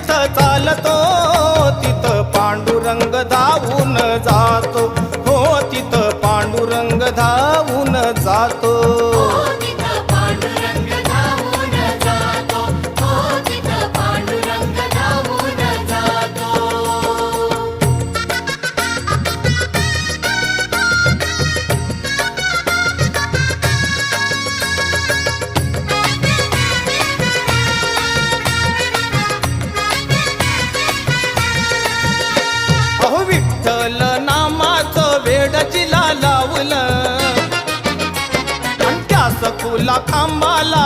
जिथं चालतो तिथं पांडुरंग धावून जातो, हो तिथं पांडुरंग धावून जातो. अहो विठ्ठल नामाचं वेड जिला लावलं आणि त्या सखूला खांबाला